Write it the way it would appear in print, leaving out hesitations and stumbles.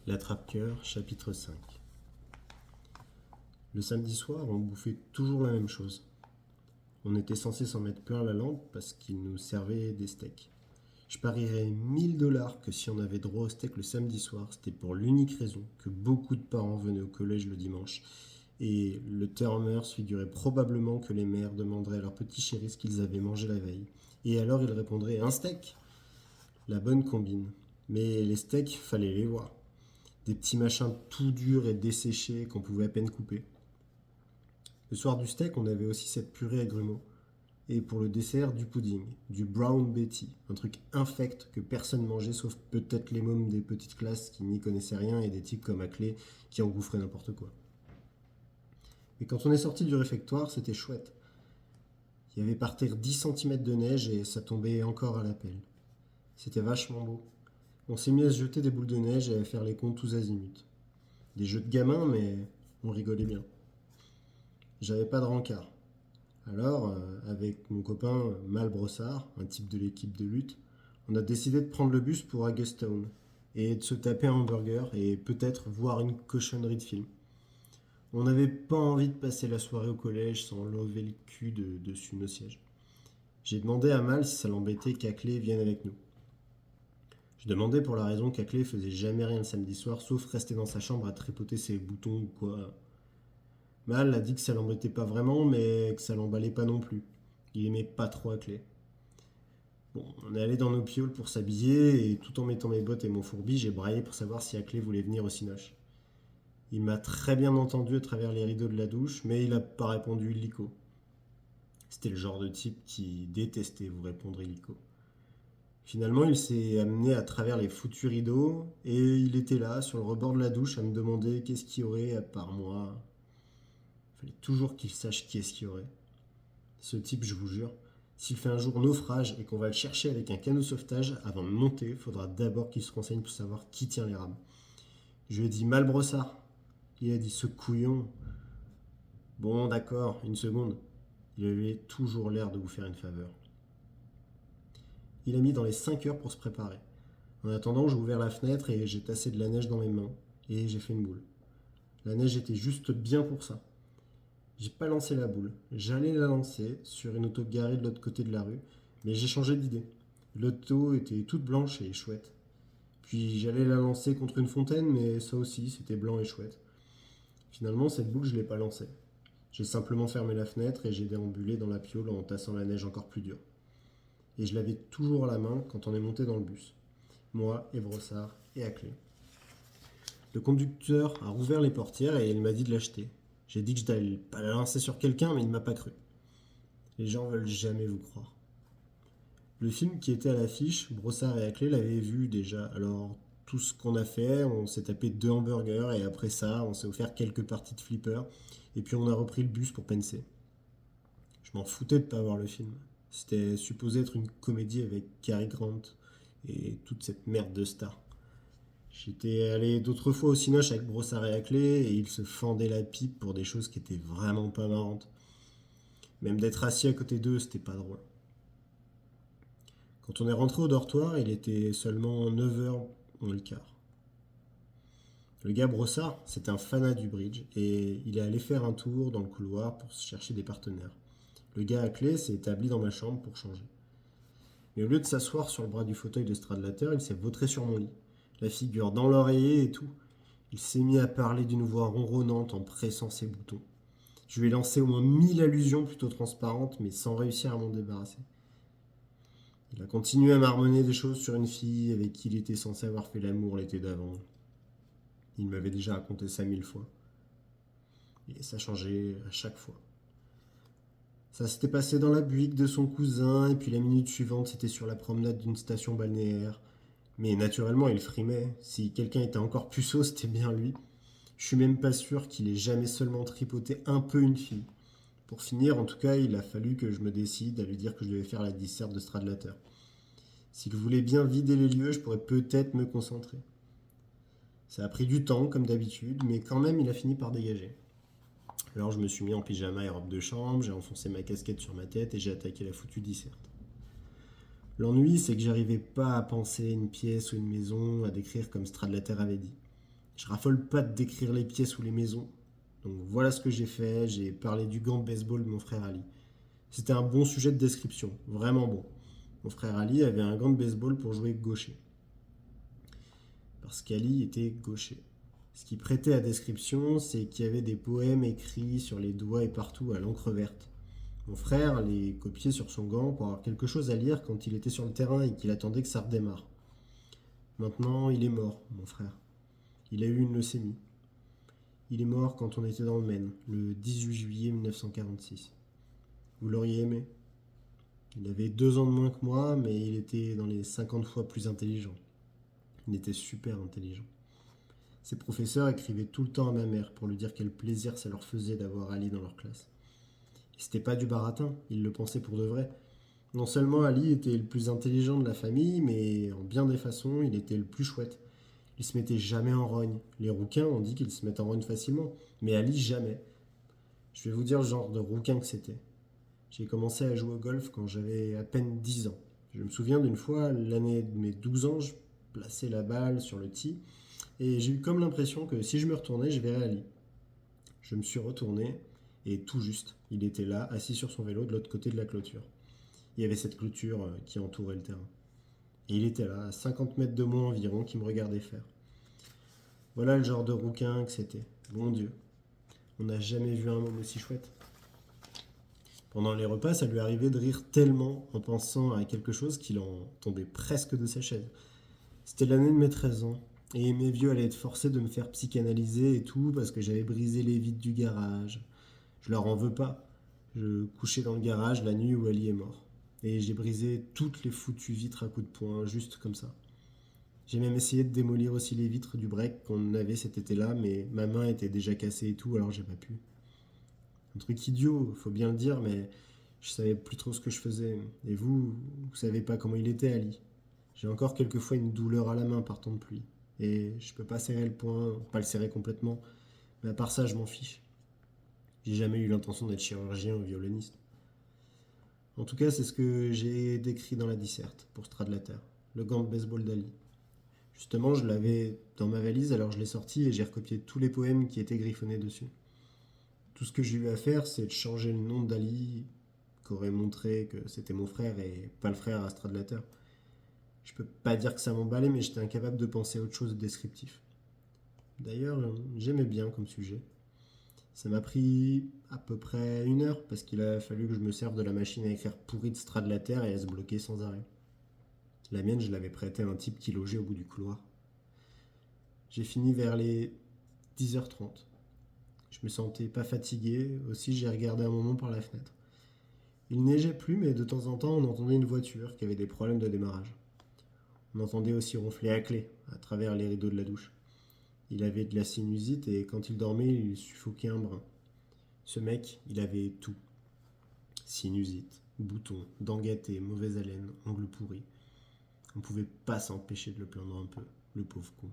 L'attrape-cœur, chapitre 5. Le samedi soir, on bouffait toujours la même chose. On était censé s'en mettre plein la lampe parce qu'il nous servait des steaks. Je parierais 1000 $ que si on avait droit au steak le samedi soir, c'était pour l'unique raison que beaucoup de parents venaient au collège le dimanche. Et le termeur figurait probablement que les mères demanderaient à leurs petits chéris ce qu'ils avaient mangé la veille. Et alors ils répondraient un steak. La bonne combine. Mais les steaks, fallait les voir. Des petits machins tout durs et desséchés qu'on pouvait à peine couper. Le soir du steak, on avait aussi cette purée à grumeaux. Et pour le dessert, du pudding, du brown Betty, un truc infect que personne mangeait sauf peut-être les mômes des petites classes qui n'y connaissaient rien et des types comme Aclé qui engouffraient n'importe quoi. Mais quand on est sorti du réfectoire, c'était chouette. Il y avait par terre 10 cm de neige et ça tombait encore à la pelle. C'était vachement beau. On s'est mis à se jeter des boules de neige et à faire les comptes tous azimuts. Des jeux de gamins, mais on rigolait bien. J'avais pas de rencard. Alors, avec mon copain Mal Brossard, un type de l'équipe de lutte, on a décidé de prendre le bus pour Augustown et de se taper un hamburger et peut-être voir une cochonnerie de film. On n'avait pas envie de passer la soirée au collège sans lever le cul dessus nos sièges. J'ai demandé à Mal si ça l'embêtait qu'Aclé vienne avec nous. Je demandais pour la raison qu'Aclé faisait jamais rien le samedi soir sauf rester dans sa chambre à tripoter ses boutons ou quoi. Mal a dit que ça l'embêtait pas vraiment, mais que ça l'emballait pas non plus. Il aimait pas trop Aclé. Bon, on est allé dans nos pioles pour s'habiller, et tout en mettant mes bottes et mon fourbi, j'ai braillé pour savoir si Aclé voulait venir au cinoche. Il m'a très bien entendu à travers les rideaux de la douche, mais il a pas répondu illico. C'était le genre de type qui détestait vous répondre illico. Finalement, il s'est amené à travers les foutus rideaux, et il était là, sur le rebord de la douche, à me demander qu'est-ce qu'il y aurait à part moi. Il fallait toujours qu'il sache qui est-ce qu'il y aurait. Ce type, je vous jure, s'il fait un jour naufrage et qu'on va le chercher avec un canot sauvetage, avant de monter, il faudra d'abord qu'il se renseigne pour savoir qui tient les rames. Je lui ai dit Mal Brossard. Il a dit ce couillon. Bon, d'accord, une seconde. Il avait toujours l'air de vous faire une faveur. Il a mis dans les 5 heures pour se préparer. En attendant, j'ai ouvert la fenêtre et j'ai tassé de la neige dans mes mains. Et j'ai fait une boule. La neige était juste bien pour ça. J'ai pas lancé la boule. J'allais la lancer sur une auto garée de l'autre côté de la rue, mais j'ai changé d'idée. L'auto était toute blanche et chouette. Puis j'allais la lancer contre une fontaine, mais ça aussi, c'était blanc et chouette. Finalement, cette boule, je l'ai pas lancée. J'ai simplement fermé la fenêtre et j'ai déambulé dans la piole en tassant la neige encore plus dure. Et je l'avais toujours à la main quand on est monté dans le bus. Moi et Brossard et Aclé. Le conducteur a rouvert les portières et il m'a dit de l'acheter. J'ai dit que je n'allais pas la lancer sur quelqu'un, mais il ne m'a pas cru. Les gens veulent jamais vous croire. Le film qui était à l'affiche, Brossard et Aclé l'avaient vu déjà. Alors, tout ce qu'on a fait, on s'est tapé 2 hamburgers et après ça, on s'est offert quelques parties de flipper. Et puis on a repris le bus pour penser. Je m'en foutais de pas voir le film. C'était supposé être une comédie avec Cary Grant et toute cette merde de stars. J'étais allé d'autres fois au cinoche avec Brossard et Aclé et ils se fendaient la pipe pour des choses qui étaient vraiment pas marrantes. Même d'être assis à côté d'eux, c'était pas drôle. Quand on est rentré au dortoir, il était seulement 9h moins le quart. Le gars Brossard, c'est un fanat du bridge et il est allé faire un tour dans le couloir pour chercher des partenaires. Le gars à clé s'est établi dans ma chambre pour changer. Mais au lieu de s'asseoir sur le bras du fauteuil de stradlateur, il s'est vautré sur mon lit, la figure dans l'oreiller et tout. Il s'est mis à parler d'une voix ronronnante en pressant ses boutons. Je lui ai lancé au moins 1000 allusions plutôt transparentes, mais sans réussir à m'en débarrasser. Il a continué à marmonner des choses sur une fille avec qui il était censé avoir fait l'amour l'été d'avant. Il m'avait déjà raconté ça 1000 fois. Et ça changeait à chaque fois. Ça s'était passé dans la buick de son cousin, et puis la minute suivante, c'était sur la promenade d'une station balnéaire. Mais naturellement, il frimait. Si quelqu'un était encore puceau, c'était bien lui. Je suis même pas sûr qu'il ait jamais seulement tripoté un peu une fille. Pour finir, en tout cas, il a fallu que je me décide à lui dire que je devais faire la disserte de stradlateur. S'il voulait bien vider les lieux, je pourrais peut-être me concentrer. Ça a pris du temps, comme d'habitude, mais quand même, il a fini par dégager. Alors je me suis mis en pyjama et robe de chambre, j'ai enfoncé ma casquette sur ma tête et j'ai attaqué la foutue disserte. L'ennui, c'est que j'arrivais pas à penser une pièce ou une maison à décrire comme Stradlater avait dit. Je raffole pas de décrire les pièces ou les maisons. Donc voilà ce que j'ai fait, j'ai parlé du gant de baseball de mon frère Ali. C'était un bon sujet de description, vraiment bon. Mon frère Ali avait un gant de baseball pour jouer gaucher. Parce qu'Ali était gaucher. Ce qui prêtait à description, c'est qu'il y avait des poèmes écrits sur les doigts et partout à l'encre verte. Mon frère les copiait sur son gant pour avoir quelque chose à lire quand il était sur le terrain et qu'il attendait que ça redémarre. Maintenant, il est mort, mon frère. Il a eu une leucémie. Il est mort quand on était dans le Maine, le 18 juillet 1946. Vous l'auriez aimé. Il avait 2 ans de moins que moi, mais il était dans les 50 fois plus intelligent. Il était super intelligent. Ses professeurs écrivaient tout le temps à ma mère pour lui dire quel plaisir ça leur faisait d'avoir Ali dans leur classe. Et c'était pas du baratin, ils le pensaient pour de vrai. Non seulement Ali était le plus intelligent de la famille, mais en bien des façons, il était le plus chouette. Il se mettait jamais en rogne. Les rouquins, on dit qu'ils se mettent en rogne facilement, mais Ali jamais. Je vais vous dire le genre de rouquin que c'était. J'ai commencé à jouer au golf quand j'avais à peine 10 ans. Je me souviens d'une fois, l'année de mes 12 ans, je plaçais la balle sur le tee et j'ai eu comme l'impression que si je me retournais, je verrais Ali. Je me suis retourné et tout juste, il était là, assis sur son vélo de l'autre côté de la clôture. Il y avait cette clôture qui entourait le terrain. Et il était là, à 50 mètres de moi environ, qui me regardait faire. Voilà le genre de rouquin que c'était. Bon Dieu, on n'a jamais vu un homme aussi chouette. Pendant les repas, ça lui arrivait de rire tellement en pensant à quelque chose qu'il en tombait presque de sa chaise. C'était l'année de mes 13 ans, et mes vieux allaient être forcés de me faire psychanalyser et tout parce que j'avais brisé les vitres du garage. Je leur en veux pas. Je couchais dans le garage la nuit où Ali est mort. Et j'ai brisé toutes les foutues vitres à coups de poing, juste comme ça. J'ai même essayé de démolir aussi les vitres du break qu'on avait cet été-là, mais ma main était déjà cassée et tout, alors j'ai pas pu. Un truc idiot, faut bien le dire, mais je savais plus trop ce que je faisais. Et vous savez pas comment il était, Ali. J'ai encore quelquefois une douleur à la main par temps de pluie. Et je peux pas serrer le poing, pas le serrer complètement, mais à part ça, je m'en fiche. J'ai jamais eu l'intention d'être chirurgien ou violoniste. En tout cas, c'est ce que j'ai décrit dans la disserte pour Stradlater, le gant de baseball d'Ali. Justement, je l'avais dans ma valise, alors je l'ai sorti et j'ai recopié tous les poèmes qui étaient griffonnés dessus. Tout ce que j'ai eu à faire, c'est de changer le nom d'Ali, qu'aurait montré que c'était mon frère et pas le frère à Stradlater. Je peux pas dire que ça m'emballait, mais j'étais incapable de penser à autre chose de descriptif. D'ailleurs, j'aimais bien comme sujet. Ça m'a pris à peu près 1 heure parce qu'il a fallu que je me serve de la machine à écrire pourrie de Stradlater et à se bloquer sans arrêt. La mienne, je l'avais prêtée à un type qui logeait au bout du couloir. J'ai fini vers les 10h30. Je me sentais pas fatigué, aussi j'ai regardé un moment par la fenêtre. Il neigeait plus, mais de temps en temps on entendait une voiture qui avait des problèmes de démarrage. On entendait aussi ronfler à clé à travers les rideaux de la douche. Il avait de la sinusite et quand il dormait, il suffoquait un brin. Ce mec, il avait tout. Sinusite, boutons, dents gâtées, mauvaise haleine, ongles pourris. On pouvait pas s'empêcher de le plaindre un peu, le pauvre con.